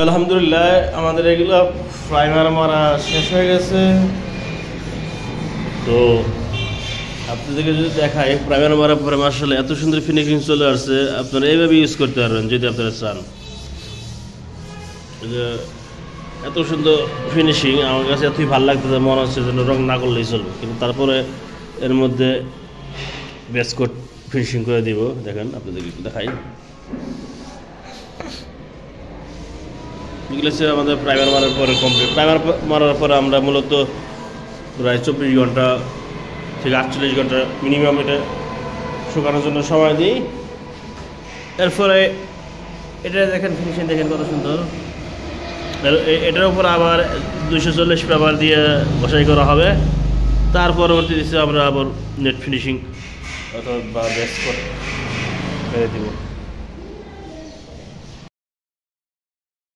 আলহামদুলিল্লাহ আমাদের এগুলো প্রাইমার মারা শেষ হয়ে গেছে। তো আপনাদেরকে যদি দেখাই প্রাইমার মারার পরে মাশাআল্লাহ এত সুন্দর ফিনিশিং চলে আসছে, আপনারা এইভাবে ইউজ করতে পারবেন যদি আপনারা চান। এত সুন্দর ফিনিশিং আমার কাছে এতই ভালো লাগতেছে, মনে হচ্ছে যেন রং না করলেই চলবে, কিন্তু তারপরে এর মধ্যে বেস কোট ফিনিশিং করে দিব। দেখেন আপনাদেরকে একটু দেখাই, এগুলো হচ্ছে আমাদের প্রাইমার মারার পরে কমপ্লিট। প্রাইমার মারার পরে আমরা মূলত প্রায় 24 ঘন্টা থেকে 48 ঘন্টা মিনিমাম এটা শুকানোর জন্য সময় দিই। এরপরে এটা দেখেন ফিনিশিং দেখেন কত সুন্দর। এটার উপর আবার 240 পেপার দিয়ে বসাই করা হবে। তার পরবর্তী দিচ্ছে আমরা আবার নেট ফিনিশিং অথবা বেস কোট করে দিব।